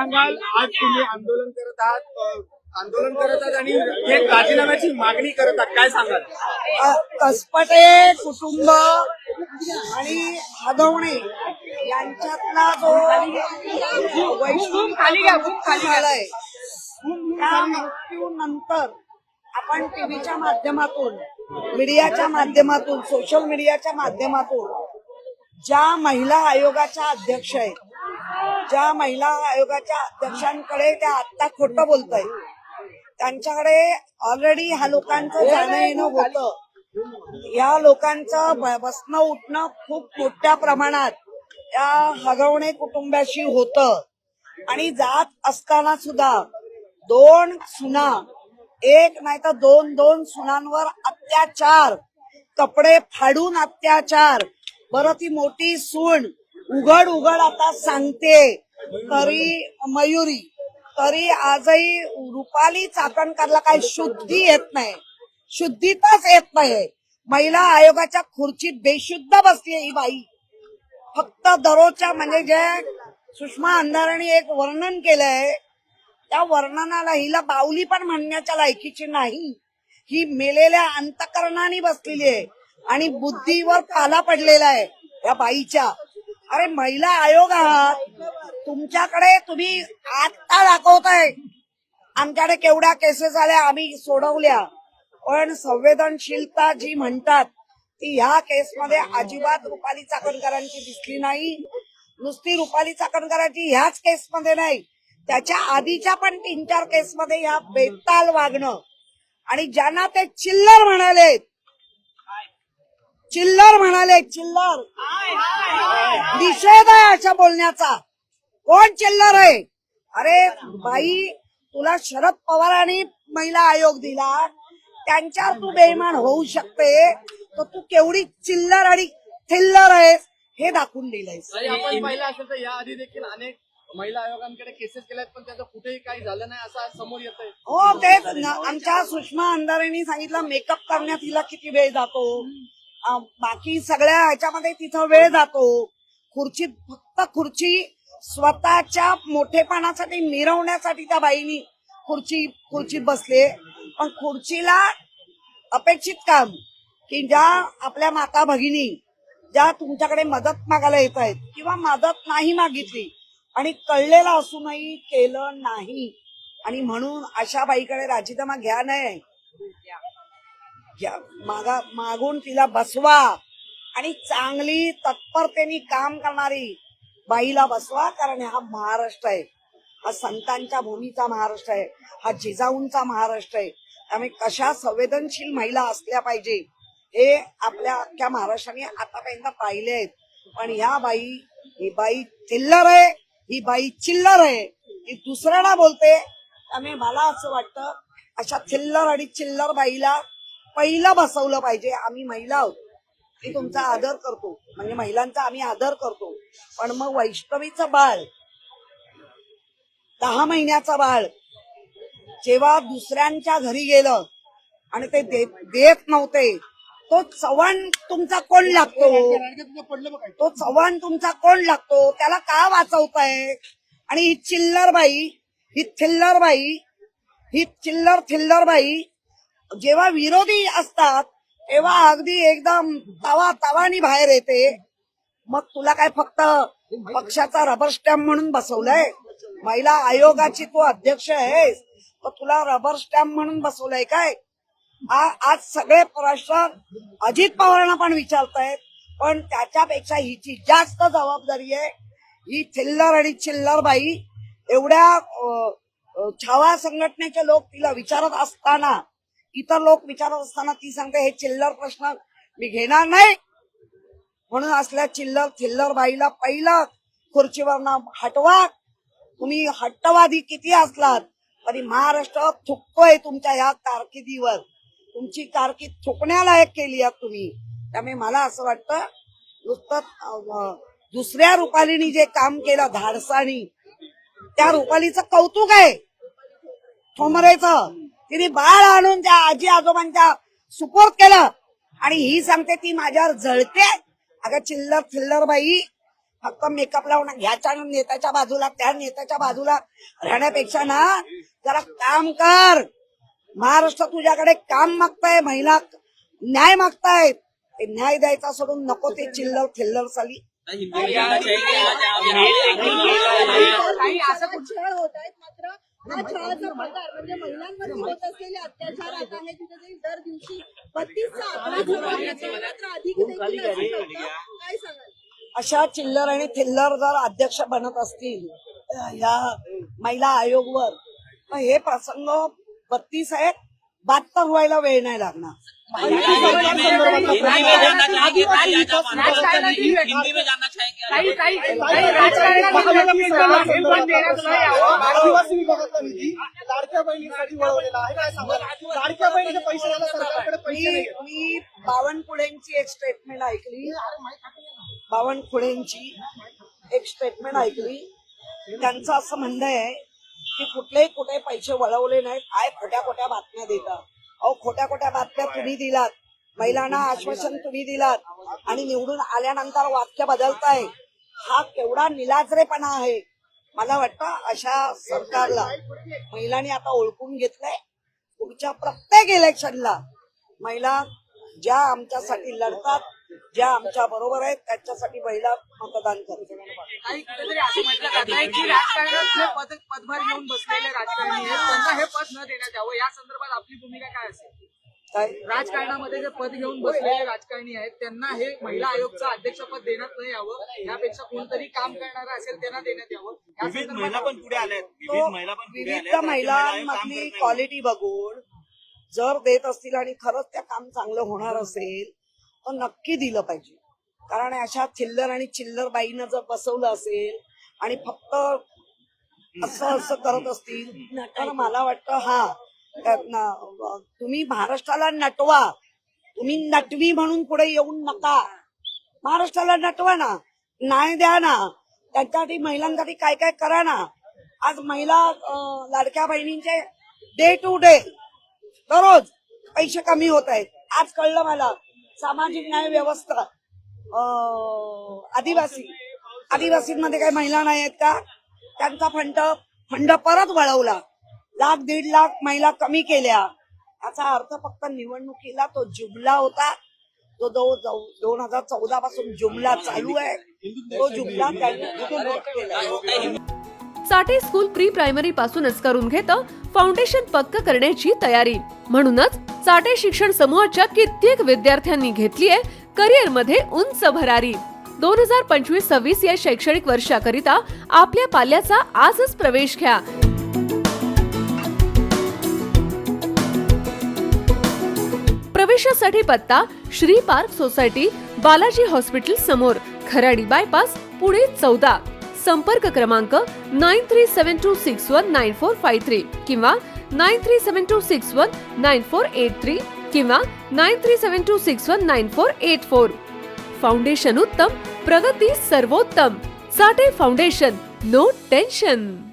सांगाल, आज तुम्ही आंदोलन करत आहात, आणि एक राजीनाम्याची मागणी करत आहात, काय सांगाल? कसपटे कुटुंब आणि हगवणे यांच्यातला जो वैष्णव झालाय त्या मृत्यूनंतर आपण टीव्हीच्या माध्यमातून, मीडियाच्या माध्यमातून, सोशल मीडियाच्या माध्यमातून ज्या महिला आयोगाच्या अध्यक्ष आहेत, ज्या महिला आयोगाच्या अध्यक्षांकडे त्या आत्ता खोटं बोलताय, त्यांच्याकडे ऑलरेडी ह्या लोकांचं जाणं येणं होतं. या लोकांचं बसणं उठणं खूप मोठ्या प्रमाणात या हगवणे कुटुंबाशी होतं. आणि जात असताना सुद्धा 2 सुना, एक नाही तर 2 सुनांवर अत्याचार, कपडे फाडून अत्याचार. बरं, ती मोठी सून उघड आता सांगते, तरी मयुरी, तरी आजही रुपाली चाकणकरला काही शुद्धी येत नाही, शुद्धीतच येत नाही. महिला आयोगाच्या खुर्चीत बेशुद्ध बसलीये ही बाई. फक्त दररोजच्या, म्हणजे जे सुषमा अंधारेंनी एक वर्णन केलंय त्या वर्णनाला हिला बावली पण म्हणण्याच्या लायकीची नाही. ही मेलेल्या अंतकरणाने बसलेली आहे आणि बुद्धीवर पाला पडलेला आहे या बाईच्या. अरे महिला आयोग आहात, तुमच्याकडे तुम्ही आत्ता दाखवताय आमच्याकडे केवढ्या केसेस आल्या, आम्ही सोडवल्या, पण संवेदनशीलता जी म्हणतात ती ह्या केसमध्ये अजिबात रुपाली चाकणकरांची दिसली नाही. नुसती रुपाली चाकणकरांची ह्याच केसमध्ये नाही, त्याच्या आधीच्या पण 3-4 केसमध्ये ह्या बेताल वागणं. आणि ज्यांना ते चिल्लर म्हणाले, चिल्लर, निषेध आहे अशा बोलण्याचा. कोण चिल्लर आहे? अरे बाई, तुला शरद पवारांनी महिला आयोग दिला, त्यांच्यावर तू बेईमान होऊ शकते, तर तू केवढी चिल्लर आणि थिल्लर आहेस हे दाखवून दिलंयस. आपण पाहिलं असेल तर याआधी देखील अनेक महिला आयोगांकडे केसेस केल्यात, पण त्याचं कुठेही काही झालं नाही असं आज समोर येत आहे. हो, तेच आमच्या सुषमा अंधारेंनी सांगितलं, मेकअप करण्यात तिला किती वेळ जातो, बाकी सगळ्या ह्याच्यामध्ये तिचा वेळ जातो. खुर्चीत, फक्त खुर्ची स्वतःच्या मोठेपणासाठी मिरवण्यासाठी त्या बाईनी खुर्चीत बसले. पण खुर्चीला अपेक्षित काम की ज्या आपल्या माता भगिनी ज्या तुमच्याकडे मदत मागायला येत आहेत किंवा मदत नाही मागितली आणि कळलेलं असूनही केलं नाही, आणि म्हणून अशा बाईकडे राजीनामा घ्या नाही, मागून तिला बसवा आणि चांगली तत्परतेने काम करणारी बाईला बसवा. कारण हा महाराष्ट्र आहे, हा संतांच्या भूमीचा महाराष्ट्र आहे, हा जिजाऊंचा महाराष्ट्र आहे. त्यामुळे कशा संवेदनशील महिला असल्या पाहिजे हे आपल्या अख्ख्या महाराष्ट्राने आतापर्यंत पाहिले आहेत. पण ही बाई चिल्लर आहे, ही बाई चिल्लर आहे, ही दुसऱ्याला बोलते. त्यामुळे मला असं वाटतं अशा चिल्लर आणि चिल्लर बाईला पहिलं बसवलं पाहिजे. आम्ही महिला आहोत, मी तुमचा आदर करतो, म्हणजे महिलांचा आम्ही आदर करतो, पण मग वैष्णवीचं बाळ, 10 महिन्याचं बाळ जेव्हा दुसऱ्यांच्या घरी गेलं आणि ते देत नव्हते, तो चव्हाण तुमचा कोण लागतो? तो चव्हाण तुमचा कोण लागतो? त्याला का वाचवताय? आणि ही चिल्लर बाई, ही थिल्लर बाई, ही थिल्लर बाई जेव्हा विरोधी असतात तेव्हा अगदी एकदम तवानी बाहेर येते. मग तुला काय फक्त पक्षाचा रबर स्टॅम्प म्हणून बसवलंय? महिला आयोगाची तू अध्यक्ष आहेस, तर तुला रबर स्टॅम्प म्हणून बसवलंय काय? आज सगळे प्रश्न अजित पवारांना पण विचारतायत, पण त्याच्यापेक्षा हिची जास्त जबाबदारी आहे. ही थिल्लर आणि चिल्लर बाई एवढ्या छावा संघटनेचे लोक तिला विचारत असताना, इतर लोक विचारत असताना ती सांगते हे चिल्लर प्रश्न मी घेणार नाही. म्हणून असल्या थिल्लर बाईला पहिला खुर्चीवरनं हटवा. तुम्ही हट्टवादी किती असलात तरी महाराष्ट्र थुकतोय तुमच्या ह्या कारकिर्दीवर. तुमची कारकीर्द थुकण्यालायक केली आहे तुम्ही. त्यामुळे मला असं वाटतं नुसतं दुसऱ्या रुपालीनी जे काम केलं धाडसानी, त्या रुपालीचं कौतुक आहे. ठोंबरेचं तिने बाळ आणून त्या आजी आजोबांच्या सुपूर्द केलं आणि ही सांगते ती माझ्यावर जळते. अगं चिल्लर बाई, फक्त मेकअप लावून ह्याच्या नेत्याच्या बाजूला त्या नेत्याच्या बाजूला राहण्यापेक्षा ना जरा काम कर. महाराष्ट्र तुझ्याकडे काम मागताय, महिला न्याय मागतायत. ते न्याय द्यायचा सोडून नको ते चिल्लर थिल्लर चाली. काही असं छळ होत आहेत, मात्र हा छळाचा प्रकार म्हणजे महिलांवर होत असलेले अत्याचार आता आहे तिथे दर दिवशी 32चा आकडा जो आहे तो मात्र अधिक देखील असू शकतो. काय सांगाल? अशा चिल्लर आणि थिल्लर जर अध्यक्ष बनत असतील या महिला आयोगवर तर हे प्रसंग 32 आहेत. 72 व्हायला वेळ नाही लागणार. हिंदी में जानना चाहेंगे आदिवासी विभागातला निधी लाडक्या बहिणीसाठी वळवलेला आहे. काय सांगाल? लाडक्या बहिणीचे पैसे द्यायला सरकारकडे पैसे नाही. मी बावनकुळेंची एक स्टेटमेंट ऐकली. बावनकुळेंची एक स्टेटमेंट ऐकली. त्यांचं असं म्हणणं आहे की कुठे पैसे वळवले नाहीत. काय खोट्या खोट्या बातम्या देतात. अहो खोट्या खोट्या बातम्या तुम्ही दिलात, महिलांना आश्वासन तुम्ही दिलात आणि निवडून आल्यानंतर वाक्य बदलताय. हा केवढा निलाजरेपणा आहे. मला वाटतं अशा सरकारला महिलांनी आता ओळखून घेतलंय. पुढच्या प्रत्येक इलेक्शनला महिला ज्या आमच्यासाठी लढतात, ज्या आमच्या बरोबर आहेत त्याच्यासाठी महिला मतदान करतात. काही कुठेतरी असं म्हटलं जात आहे की राजकारणात जे पदभार घेऊन बसलेले राजकारणी आहेत त्यांना हे पद न देण्यात यावं. या संदर्भात आपली भूमिका काय असेल? काय राजकारणामध्ये जे पद घेऊन बसलेले राजकारणी आहेत त्यांना हे महिला आयोगचं अध्यक्षपद देण्यात नाही यावं. यापेक्षा कोणतरी काम करणारं असेल त्यांना देण्यात यावं. विविध महिला पण पुढे आल्यात. तो विविध महिलांमधली क्वालिटी बघून जर देत असतील आणि खरंच त्या काम चांगलं होणार असेल तर नक्की दिलं पाहिजे. कारण अशा थिल्लर आणि चिल्लर बाईनं जर बसवलं असेल आणि फक्त असं करत असतील तर मला वाटतं तुम्ही महाराष्ट्राला नटवा. तुम्ही नटवी म्हणून पुढे येऊन नका. महाराष्ट्राला नटवा ना, न्याय द्या ना, त्यांच्यासाठी महिलांसाठी काय काय करा ना. आज महिला लाडक्या बहिणींचे डे टू डे दररोज पैसे कमी होत आहेत. आज कळलं मला सामाजिक न्याय व्यवस्था आदिवासींमध्ये काही महिला नाही आहेत का? त्यांचा फंड परत वळवला. 1,00,000-1.5 लाख महिला कमी केल्या. याचा अर्थ फक्त निवडणुकीला तो जुमला होता. तो 2014 पासून जुमला चालू आहे. तो जुमला त्यांनी केला. साठे स्कूल प्री प्रायमरी पासूनच करून घेतं फाउंडेशन पक्क करण्याची तयारी. म्हणूनच साठे शिक्षण समूहाच्या कित्येक विद्यार्थ्यांनी घेतलीये करिअर मध्ये उंच भरारी. 2025-26 या शैक्षणिक वर्षाकरिता आपल्या पाल्याचा आजच प्रवेश घ्या. प्रवेशासाठी पत्ता Shri park society, Balaji hospital समोर, खराडी बायपास, पुणे 14. संपर्क क्रमांक 9372619453 किंवा 9372619483 किंवा 9372619484. फाउंडेशन उत्तम, प्रगती सर्वोत्तम. साठे फाउंडेशन, नो टेन्शन.